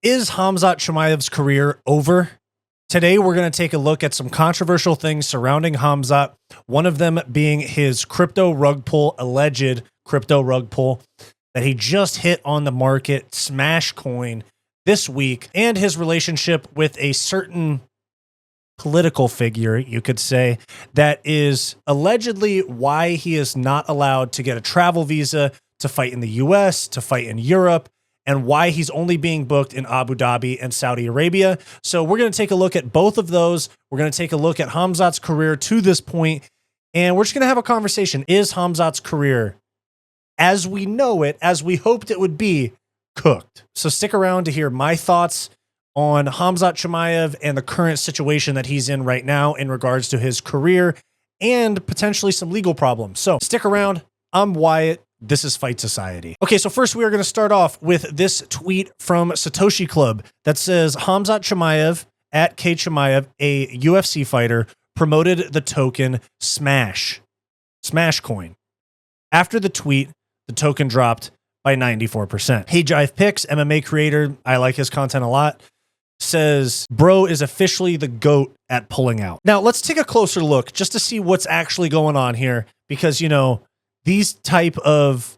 Is Khamzat Chimaev's career over? Today, we're going to take a look at some controversial things surrounding Khamzat, one of them being his crypto rug pull, alleged crypto rug pull that he just hit on the market, Smash Coin, this week, and his relationship with a certain political figure, you could say, that is allegedly why he is not allowed to get a travel visa to fight in the US, to fight in Europe, and why he's only being booked in Abu Dhabi and Saudi Arabia. So we're going to take a look at both of those. We're going to take a look at Khamzat's career to this point, and we're just going to have a conversation. Is Khamzat's career, as we know it, as we hoped it would be, cooked? So stick around to hear my thoughts on Khamzat Chimaev and the current situation that he's in right now in regards to his career and potentially some legal problems. So stick around. I'm Wyatt. This is Fight Society. Okay, so first we are going to start off with this tweet from Satoshi Club that says Khamzat Chimaev, at K Chimaev, a UFC fighter, promoted the token Smash Coin. After the tweet, the token dropped by 94%. Hey Jive Picks, MMA creator, I like his content a lot, says, bro is officially the GOAT at pulling out. Now, let's take a closer look just to see what's actually going on here, because, you know, these type of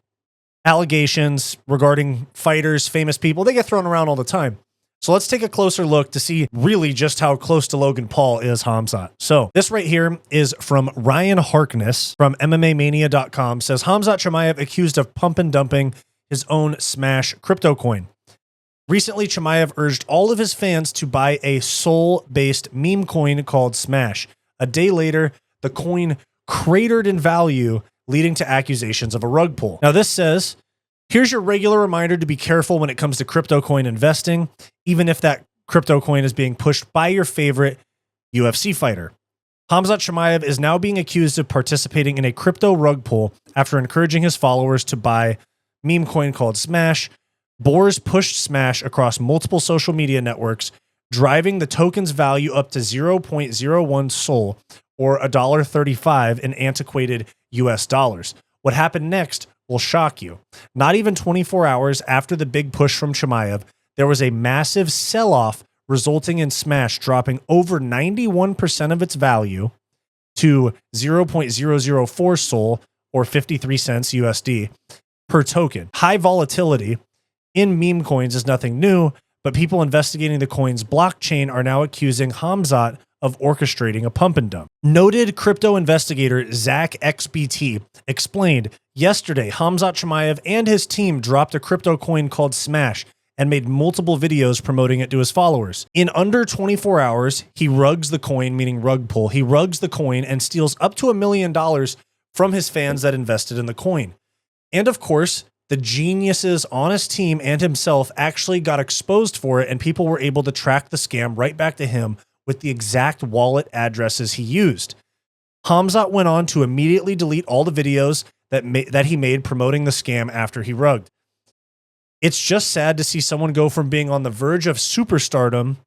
allegations regarding fighters, famous people, they get thrown around all the time. So let's take a closer look to see really just how close to Logan Paul is Khamzat. So this right here is from Ryan Harkness from MMAmania.com, says Khamzat Chimaev accused of pump and dumping his own Smash crypto coin. Recently, Chimaev urged all of his fans to buy a Sol-based meme coin called Smash. A day later, the coin cratered in value, leading to accusations of a rug pull. Now this says, here's your regular reminder to be careful when it comes to crypto coin investing, even if that crypto coin is being pushed by your favorite UFC fighter. Khamzat Chimaev is now being accused of participating in a crypto rug pull after encouraging his followers to buy meme coin called Smash. Boars pushed Smash across multiple social media networks, driving the token's value up to 0.01 Sol, or $1.35 in antiquated US dollars. What happened next will shock you. Not even 24 hours after the big push from Chimaev, there was a massive sell-off resulting in Smash dropping over 91% of its value to 0.004 Sol, or 53 cents USD, per token. High volatility in meme coins is nothing new, but people investigating the coin's blockchain are now accusing Khamzat of orchestrating a pump and dump. Noted crypto investigator Zach XBT explained, yesterday, Khamzat Chimaev and his team dropped a crypto coin called Smash and made multiple videos promoting it to his followers. In under 24 hours, he rugs the coin, meaning rug pull. He rugs the coin and steals up to $1 million from his fans that invested in the coin. And of course, the genius's honest team and himself actually got exposed for it, and people were able to track the scam right back to him with the exact wallet addresses he used. Khamzat went on to immediately delete all the videos that he made promoting the scam after he rugged. It's just sad to see someone go from being on the verge of superstardom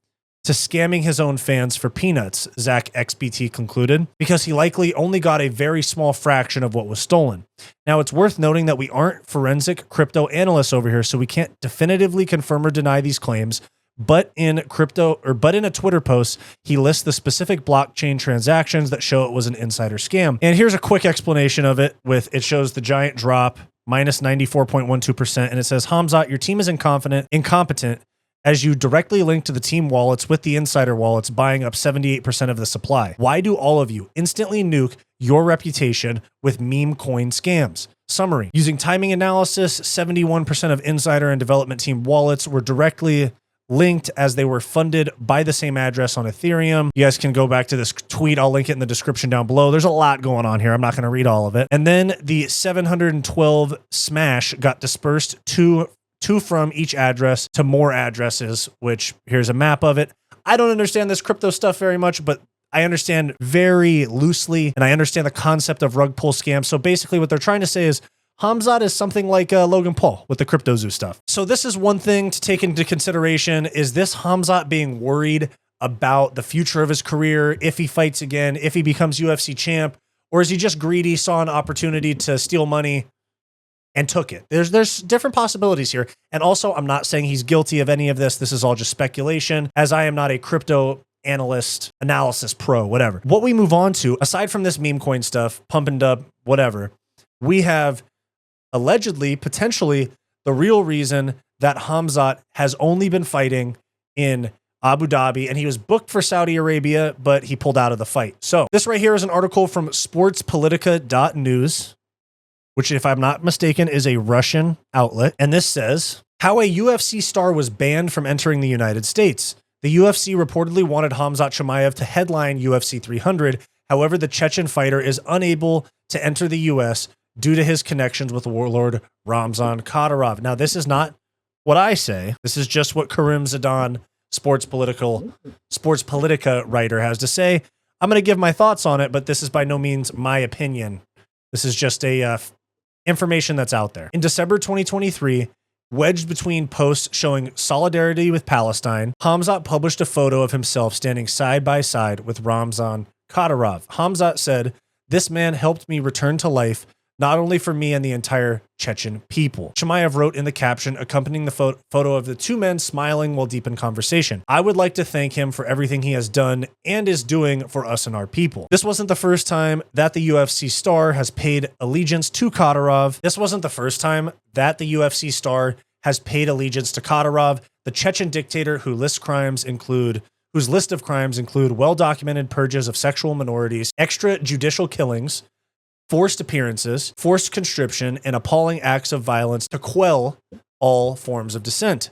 to scamming his own fans for peanuts, Zach XBT concluded, because he likely only got a very small fraction of what was stolen. Now, it's worth noting that we aren't forensic crypto analysts over here, so we can't definitively confirm or deny these claims. But in a Twitter post, he lists the specific blockchain transactions that show it was an insider scam. And here's a quick explanation of it. It shows the giant drop, minus 94.12%, and it says, Khamzat, your team is incompetent, as you directly link to the team wallets with the insider wallets, buying up 78% of the supply. Why do all of you instantly nuke your reputation with meme coin scams? Summary: using timing analysis, 71% of insider and development team wallets were directly linked as they were funded by the same address on Ethereum. You guys can go back to this tweet. I'll link it in the description down below. There's a lot going on here. I'm not going to read all of it. And then the 712 Smash got dispersed to from each address to more addresses, which here's a map of it. I don't understand this crypto stuff very much, but I understand very loosely, and I understand the concept of rug pull scam. So basically what they're trying to say is Khamzat is something like Logan Paul with the crypto zoo stuff. So this is one thing to take into consideration. Is this Khamzat being worried about the future of his career, if he fights again, if he becomes UFC champ, or is he just greedy, saw an opportunity to steal money and took it. There's different possibilities here. And also, I'm not saying he's guilty of any of this. This is all just speculation, as I am not a crypto analyst, analysis pro, whatever. What we move on to, aside from this meme coin stuff, pump and dub, whatever, we have allegedly, potentially, the real reason that Khamzat has only been fighting in Abu Dhabi, and he was booked for Saudi Arabia, but he pulled out of the fight. So this right here is an article from sportspolitica.news, which, if I'm not mistaken, is a Russian outlet. And this says, how a UFC star was banned from entering the United States. The UFC reportedly wanted Khamzat Chimaev to headline UFC 300. However, the Chechen fighter is unable to enter the US due to his connections with warlord Ramzan Kadyron. Now, this is not what I say. This is just what Karim Zidan, Sportspolitica writer, has to say. I'm going to give my thoughts on it, but this is by no means my opinion. This is just a information that's out there. In December 2023, wedged between posts showing solidarity with Palestine, Khamzat published a photo of himself standing side by side with Ramzan Kadyron. Khamzat said, "This man helped me return to life, not only for me and the entire Chechen people." Chimaev wrote in the caption accompanying the photo of the two men smiling while deep in conversation, "I would like to thank him for everything he has done and is doing for us and our people." This wasn't the first time that the UFC star has paid allegiance to Kadyrov. This list of crimes the Chechen dictator whose list of crimes include well-documented purges of sexual minorities, extrajudicial killings, forced appearances, forced conscription, and appalling acts of violence to quell all forms of dissent.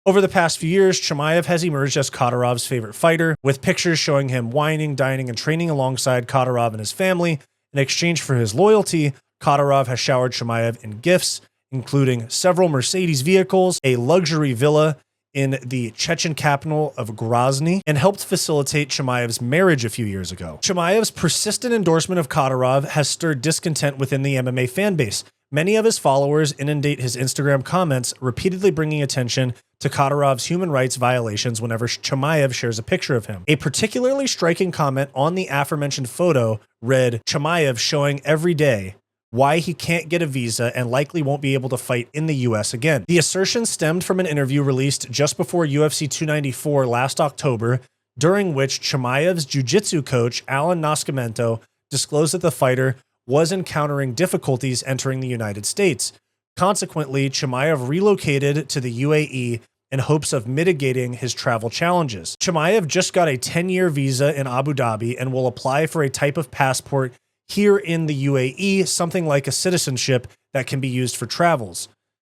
Over the past few years, Chimaev has emerged as Kadyrov's favorite fighter, with pictures showing him whining, dining, and training alongside Kadyrov and his family. In exchange for his loyalty, Kadyrov has showered Chimaev in gifts, including several Mercedes vehicles, a luxury villa in the Chechen capital of Grozny, and helped facilitate Chimaev's marriage a few years ago. Chimaev's persistent endorsement of Kadyrov has stirred discontent within the MMA fanbase. Many of his followers inundate his Instagram comments, repeatedly bringing attention to Kadyrov's human rights violations whenever Chimaev shares a picture of him. A particularly striking comment on the aforementioned photo read, "Chimaev showing every day why he can't get a visa and likely won't be able to fight in the US again." The assertion stemmed from an interview released just before UFC 294 last October, during which Chimaev's jiu-jitsu coach, Alan Nascimento, disclosed that the fighter was encountering difficulties entering the United States. Consequently, Chimaev relocated to the UAE in hopes of mitigating his travel challenges. Chimaev just got a 10-year visa in Abu Dhabi and will apply for a type of passport here in the UAE, something like a citizenship that can be used for travels.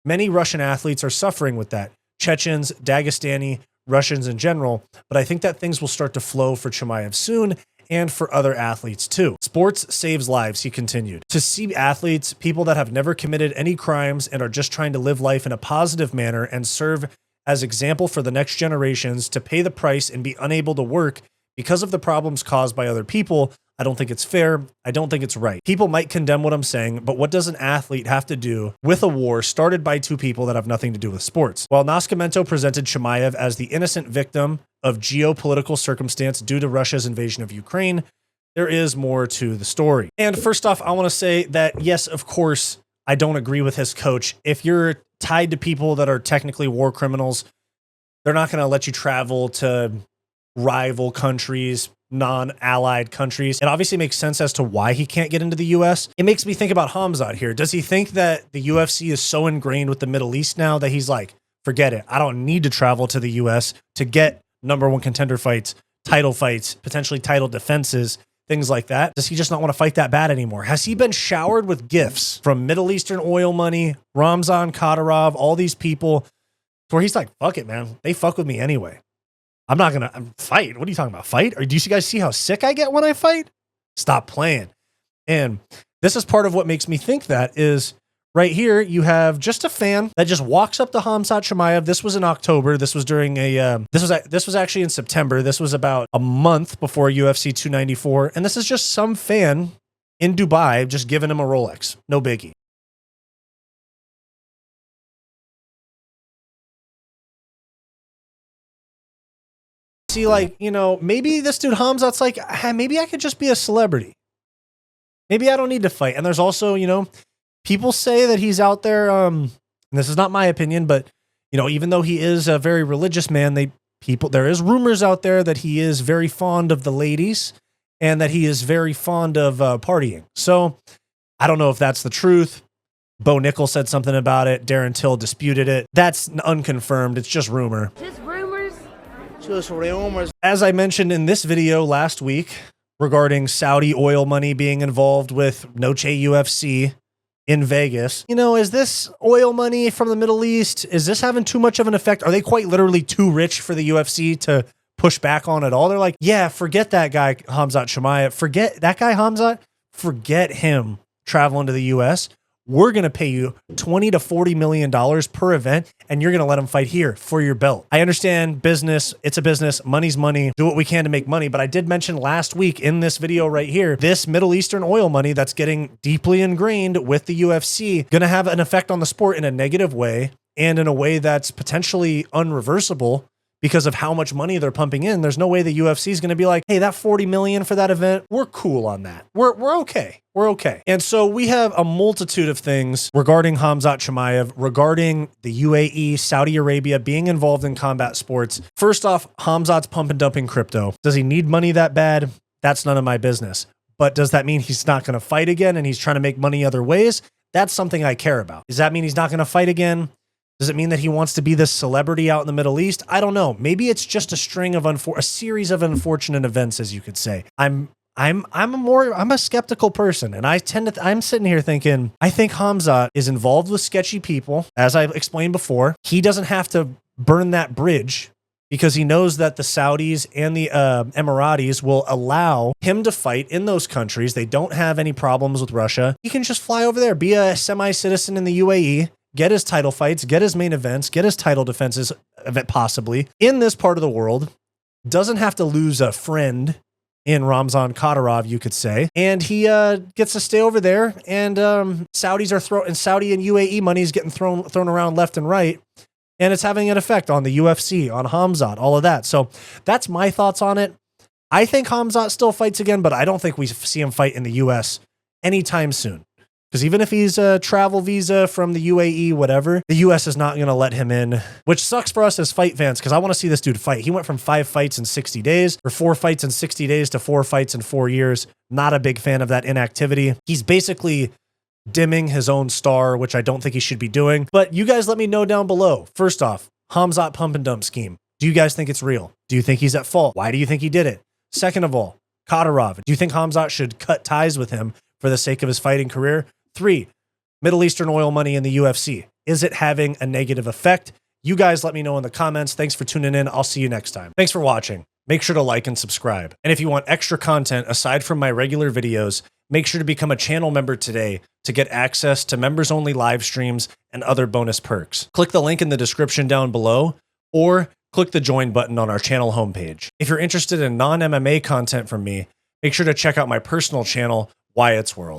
Many Russian athletes are suffering with that. Chechens, Dagestani, Russians in general, but I think that things will start to flow for Chimaev soon and for other athletes too. Sports saves lives, he continued. To see athletes, people that have never committed any crimes and are just trying to live life in a positive manner and serve as example for the next generations, to pay the price and be unable to work because of the problems caused by other people, I don't think it's fair. I don't think it's right. People might condemn what I'm saying, but what does an athlete have to do with a war started by two people that have nothing to do with sports? While Nascimento presented Chimaev as the innocent victim of geopolitical circumstance due to Russia's invasion of Ukraine, there is more to the story. And first off, I want to say that, yes, of course, I don't agree with his coach. If you're tied to people that are technically war criminals, they're not going to let you travel to rival countries, non-allied countries. It obviously makes sense as to why he can't get into the US. It makes me think about Khamzat here. Does he think that the UFC is so ingrained with the Middle East now that he's like, forget it, I don't need to travel to the US to get number one contender fights, potentially title defenses, things like that? Does he just not want to fight that bad anymore? Has he been showered with gifts from Middle Eastern oil money, Ramzan Kadyron, all these people, where he's like, fuck it, man, they fuck with me anyway. I'm not going to fight. What are you talking about? Fight? Or do you guys see how sick I get when I fight? Stop playing. And this is part of what makes me think that is right here. You have just a fan that just walks up to Khamzat Chimaev. This was in October. This was during this was actually in September. This was about a month before UFC 294. And this is just some fan in Dubai just giving him a Rolex. No biggie. See, like, you know, maybe this dude Khamzat's like, maybe I could just be a celebrity. Maybe I don't need to fight. And there's also, you know, People say that he's out there. And this is not my opinion, but you know, even though he is a very religious man, there is rumors out there that he is very fond of the ladies and that he is very fond of partying. So I don't know if that's the truth. Bo Nickel said something about it. Darren Till disputed it. That's unconfirmed. It's just rumor. Just rumors. Just rumors. As I mentioned in this video last week regarding Saudi oil money being involved with Noche UFC in Vegas, you know, is this oil money from the Middle East, is this having too much of an effect? Are they quite literally too rich for the UFC to push back on at all? They're like, yeah, forget that guy, Khamzat Chimaev. Forget that guy, Khamzat. Forget him traveling to the US. We're going to pay you $20 to $40 million per event, and you're going to let him fight here for your belt. I understand business. It's a business. Money's money. Do what we can to make money. But I did mention last week in this video right here, this Middle Eastern oil money that's getting deeply ingrained with the UFC, going to have an effect on the sport in a negative way and in a way that's potentially unreversible. Because of how much money they're pumping in, there's no way the UFC is going to be like, hey, that $40 million for that event, we're cool on that. We're okay. We're okay. And so we have a multitude of things regarding Khamzat Chimaev, regarding the UAE, Saudi Arabia being involved in combat sports. First off, Khamzat's pump and dumping crypto. Does he need money that bad? That's none of my business. But does that mean he's not going to fight again and he's trying to make money other ways? That's something I care about. Does that mean he's not going to fight again? Does it mean that he wants to be this celebrity out in the Middle East? I don't know. Maybe it's just a string of a series of unfortunate events, as you could say. I'm a skeptical person, and I'm sitting here thinking, I think Khamzat is involved with sketchy people, as I've explained before. He doesn't have to burn that bridge because he knows that the Saudis and the Emiratis will allow him to fight in those countries. They don't have any problems with Russia. He can just fly over there, be a semi-citizen in the UAE, get his title fights, get his main events, get his title defenses, possibly, in this part of the world. Doesn't have to lose a friend in Ramzan Kadyron, you could say. And he gets to stay over there, and Saudi and UAE money is getting thrown around left and right. And it's having an effect on the UFC, on Khamzat, all of that. So that's my thoughts on it. I think Khamzat still fights again, but I don't think we see him fight in the US anytime soon. Because even if he's a travel visa from the UAE, whatever, the US is not going to let him in, which sucks for us as fight fans because I want to see this dude fight. He went from 5 fights in 60 days or 4 fights in 60 days to 4 fights in 4 years. Not a big fan of that inactivity. He's basically dimming his own star, which I don't think he should be doing. But you guys let me know down below. First off, Khamzat pump and dump scheme. Do you guys think it's real? Do you think he's at fault? Why do you think he did it? Second of all, Kadyrov. Do you think Khamzat should cut ties with him for the sake of his fighting career? 3, Middle Eastern oil money in the UFC. Is it having a negative effect? You guys let me know in the comments. Thanks for tuning in. I'll see you next time. Thanks for watching. Make sure to like and subscribe. And if you want extra content aside from my regular videos, make sure to become a channel member today to get access to members-only live streams and other bonus perks. Click the link in the description down below or click the join button on our channel homepage. If you're interested in non-MMA content from me, make sure to check out my personal channel, Wyatt's World.